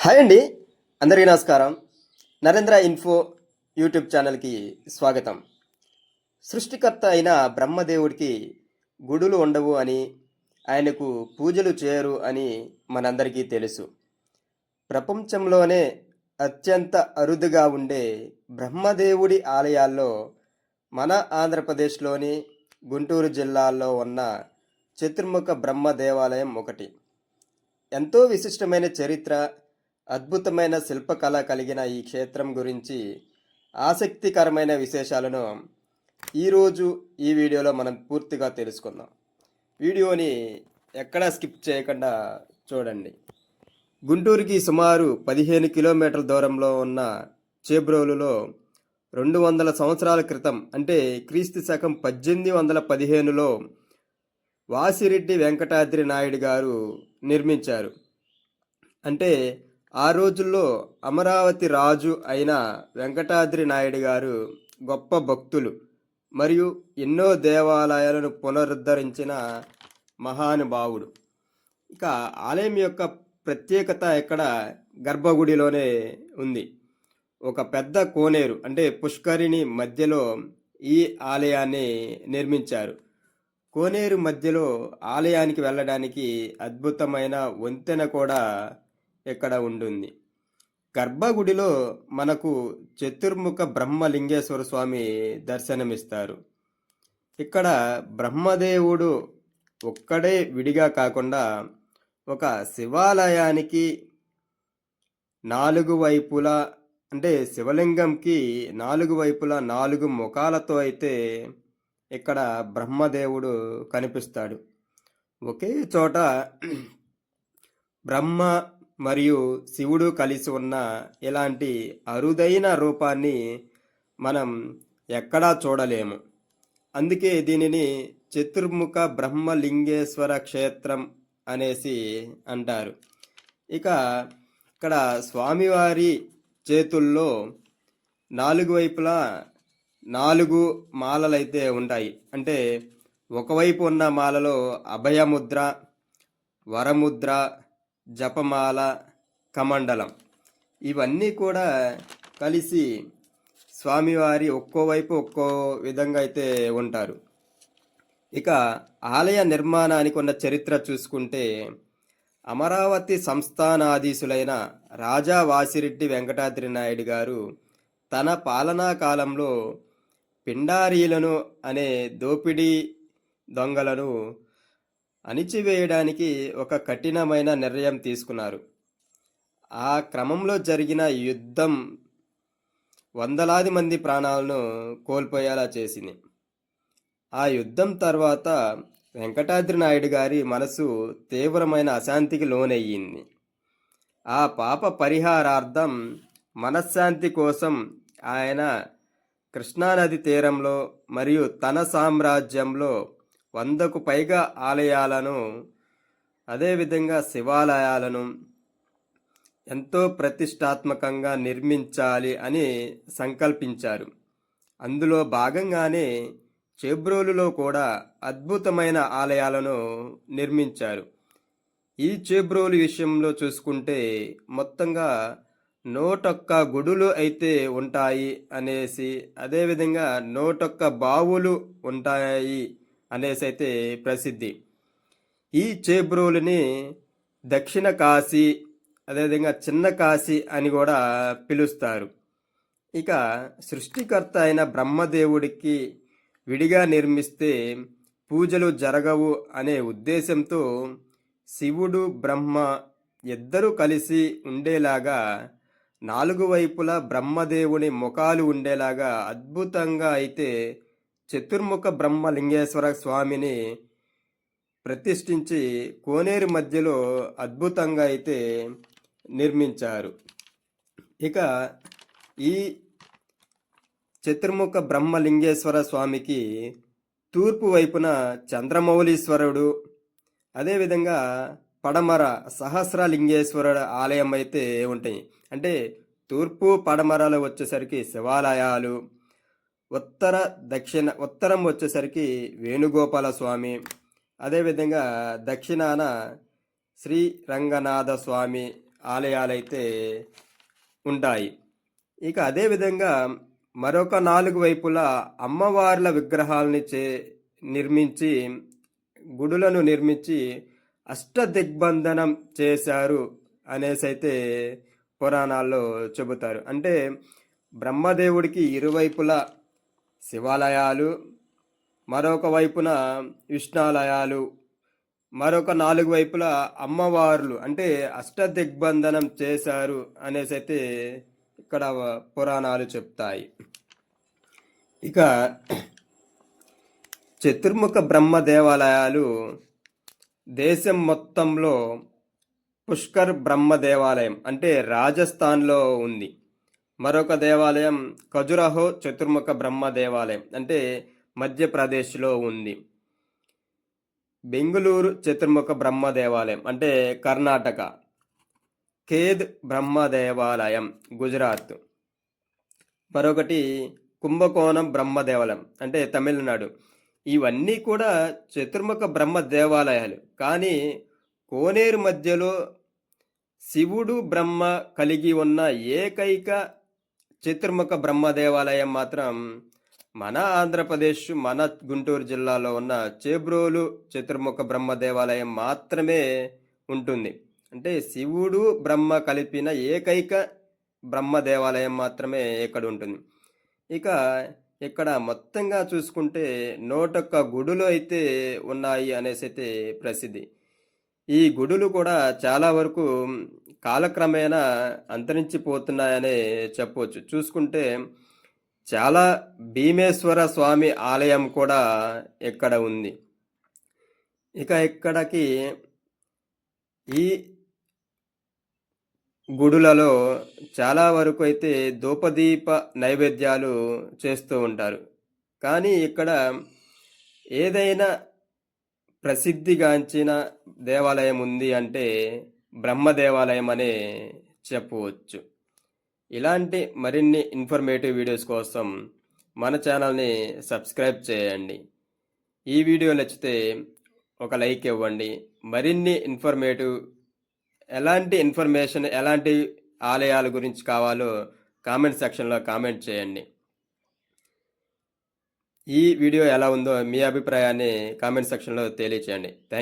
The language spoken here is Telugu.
హాయ్ అండి, అందరికీ నమస్కారం. నరేంద్ర ఇన్ఫో యూట్యూబ్ ఛానల్కి స్వాగతం. సృష్టికర్త అయిన బ్రహ్మదేవుడికి గుడులు ఉండవు అని, ఆయనకు పూజలు చేయరు అని మనందరికీ తెలుసు. ప్రపంచంలోనే అత్యంత అరుదుగా ఉండే బ్రహ్మదేవుడి ఆలయాల్లో మన ఆంధ్రప్రదేశ్లోని గుంటూరు జిల్లాలో ఉన్న చతుర్ముఖ బ్రహ్మ దేవాలయం ఒకటి. ఎంతో విశిష్టమైన చరిత్ర, అద్భుతమైన శిల్పకళ కలిగిన ఈ క్షేత్రం గురించి ఆసక్తికరమైన విశేషాలను ఈరోజు ఈ వీడియోలో మనం పూర్తిగా తెలుసుకుందాం. వీడియోని ఎక్కడా స్కిప్ చేయకుండా చూడండి. గుంటూరుకి సుమారు 15 కిలోమీటర్ల దూరంలో ఉన్న చేబ్రోలులో 200 సంవత్సరాల క్రితం, అంటే క్రీస్తు శకం 1815లో వాసిరెడ్డి వెంకటాద్రి నాయుడు గారు నిర్మించారు. అంటే ఆ రోజుల్లో అమరావతి రాజు అయిన వెంకటాద్రి నాయుడు గారు గొప్ప భక్తులు మరియు ఎన్నో దేవాలయాలను పునరుద్ధరించిన మహానుభావుడు. ఇక ఆలయం యొక్క ప్రత్యేకత ఇక్కడ గర్భగుడిలోనే ఉంది. ఒక పెద్ద కోనేరు, అంటే పుష్కరిణి మధ్యలో ఈ ఆలయాన్ని నిర్మించారు. కోనేరు మధ్యలో ఆలయానికి వెళ్ళడానికి అద్భుతమైన వంతెన కూడా ఇక్కడ ఉంటుంది. గర్భగుడిలో మనకు చతుర్ముఖ బ్రహ్మలింగేశ్వర స్వామి దర్శనమిస్తారు. ఇక్కడ బ్రహ్మదేవుడు ఒక్కడే విడిగా కాకుండా ఒక శివాలయానికి 4 వైపులా, అంటే శివలింగంకి 4 వైపులా 4 ముఖాలతో అయితే ఇక్కడ బ్రహ్మదేవుడు కనిపిస్తాడు. ఒకే చోట బ్రహ్మ మరియు శివుడు కలిసి ఉన్న ఇలాంటి అరుదైన రూపాన్ని మనం ఎక్కడా చూడలేము. అందుకే దీనిని చతుర్ముఖ బ్రహ్మలింగేశ్వర క్షేత్రం అనేసి అంటారు. ఇక ఇక్కడ స్వామివారి చేతుల్లో 4 వైపులా 4 మాలలైతే ఉంటాయి. అంటే ఒకవైపు ఉన్న మాలలో అభయముద్ర, వరముద్ర, జపమాల, కమండలం ఇవన్నీ కూడా కలిసి స్వామివారి ఒక్కోవైపు ఒక్కో విధంగా అయితే ఉంటారు. ఇక ఆలయ నిర్మాణానికి ఉన్న చరిత్ర చూసుకుంటే, అమరావతి సంస్థానాధీశులైన రాజా వాసిరెడ్డి వెంకటాద్రి నాయుడు గారు తన పాలనా కాలంలో పిండారీలను అనే దోపిడీ దొంగలను అణిచివేయడానికి ఒక కఠినమైన నిర్ణయం తీసుకున్నారు. ఆ క్రమంలో జరిగిన యుద్ధం వందలాది మంది ప్రాణాలను కోల్పోయేలా చేసింది. ఆ యుద్ధం తర్వాత వెంకటాద్రి నాయుడు గారి మనసు తీవ్రమైన అశాంతికి లోనయ్యింది. ఆ పాప పరిహారార్థం మనశ్శాంతి కోసం ఆయన కృష్ణానది తీరంలో మరియు తన సామ్రాజ్యంలో 100కు పైగా ఆలయాలను, అదేవిధంగా శివాలయాలను ఎంతో ప్రతిష్టాత్మకంగా నిర్మించాలి అని సంకల్పించారు. అందులో భాగంగానే చేబ్రోలులో కూడా అద్భుతమైన ఆలయాలను నిర్మించారు. ఈ చేబ్రోలు విషయంలో చూసుకుంటే మొత్తంగా 101 గుడులు అయితే ఉంటాయి అనేసి, అదేవిధంగా 101 బావులు ఉంటాయి అనేసి అయితే ప్రసిద్ధి. ఈ చేబ్రోలుని దక్షిణ కాశీ, అదేవిధంగా చిన్న కాశీ అని కూడా పిలుస్తారు. ఇక సృష్టికర్త అయిన బ్రహ్మదేవుడికి విడిగా నిర్మిస్తే పూజలు జరగవు అనే ఉద్దేశంతో శివుడు, బ్రహ్మ ఇద్దరూ కలిసి ఉండేలాగా 4 వైపులా బ్రహ్మదేవుని ముఖాలు ఉండేలాగా అద్భుతంగా అయితే చతుర్ముఖ బ్రహ్మలింగేశ్వర స్వామిని ప్రతిష్ఠించి కోనేరు మధ్యలో అద్భుతంగా అయితే నిర్మించారు. ఇక ఈ చతుర్ముఖ బ్రహ్మలింగేశ్వర స్వామికి తూర్పు వైపున చంద్రమౌళీశ్వరుడు, అదేవిధంగా పడమర సహస్రలింగేశ్వరుడు ఆలయం అయితే ఉంటాయి. అంటే తూర్పు పడమరలు వచ్చేసరికి శివాలయాలు, ఉత్తరం వచ్చేసరికి వేణుగోపాల స్వామి, అదేవిధంగా దక్షిణాన శ్రీ రంగనాథ స్వామి ఆలయాలైతే ఉంటాయి. ఇక అదేవిధంగా మరొక 4 వైపులా అమ్మవార్ల విగ్రహాలని నిర్మించి గుడులను నిర్మించి అష్టదిగ్బంధనం చేశారు అనేసైతే పురాణాల్లో చెబుతారు. అంటే బ్రహ్మదేవుడికి ఇరువైపులా శివాలయాలు, మరొక వైపున విష్ణాలయాలు, మరొక 4 వైపులా అమ్మవార్లు అంటే అష్టదిగ్బంధనం చేశారు అనేసైతే ఇక్కడ పురాణాలు చెప్తాయి. ఇక చతుర్ముఖ బ్రహ్మ దేవాలయాలు దేశం మొత్తంలో పుష్కర్ బ్రహ్మ దేవాలయం అంటే రాజస్థాన్లో ఉంది. మరొక దేవాలయం ఖజురహో చతుర్ముఖ బ్రహ్మ దేవాలయం అంటే మధ్యప్రదేశ్లో ఉంది. బెంగుళూరు చతుర్ముఖ బ్రహ్మ దేవాలయం అంటే కర్ణాటక. ఖేద్ బ్రహ్మ దేవాలయం గుజరాత్. మరొకటి కుంభకోణం బ్రహ్మ దేవాలయం అంటే తమిళనాడు. ఇవన్నీ కూడా చతుర్ముఖ బ్రహ్మ దేవాలయాలు. కానీ కోనేరు మధ్యలో శివుడు బ్రహ్మ కలిగి ఉన్న ఏకైక చతుర్ముఖ బ్రహ్మ దేవాలయం మాత్రం మన ఆంధ్రప్రదేశ్, మన గుంటూరు జిల్లాలో ఉన్న చేబ్రోలు చతుర్ముఖ బ్రహ్మ దేవాలయం మాత్రమే ఉంటుంది. అంటే శివుడు బ్రహ్మ కలిపిన ఏకైక బ్రహ్మ దేవాలయం మాత్రమే ఇక్కడ ఉంటుంది. ఇక ఇక్కడ మొత్తంగా చూసుకుంటే 101 గుడులు అయితే ఉన్నాయి అనేసి అయితే ప్రసిద్ధి. ఈ గుడులు కూడా చాలా వరకు కాలక్రమేణా అంతరించిపోతున్నాయనే చెప్పవచ్చు. చూసుకుంటే చాలా భీమేశ్వర స్వామి ఆలయం కూడా ఇక్కడ ఉంది. ఇక ఇక్కడికి ఈ గుడులలో చాలా వరకు అయితే ధూపదీప నైవేద్యాలు చేస్తూ ఉంటారు. కానీ ఇక్కడ ఏదైనా ప్రసిద్ధిగాంచిన దేవాలయం ఉంది అంటే బ్రహ్మ దేవాలయం అనే చెప్పవచ్చు. ఇలాంటి మరిన్ని ఇన్ఫర్మేటివ్ వీడియోస్ కోసం మన ఛానల్ని సబ్స్క్రైబ్ చేయండి. ఈ వీడియో నచ్చితే ఒక లైక్ ఇవ్వండి. మరిన్ని ఎలాంటి ఇన్ఫర్మేషన్, ఎలాంటి ఆలయాల గురించి కావాలో కామెంట్ సెక్షన్లో కామెంట్ చేయండి. ఈ వీడియో ఎలా ఉందో మీ అభిప్రాయాన్ని కామెంట్ సెక్షన్లో తెలియచేయండి. థ్యాంక్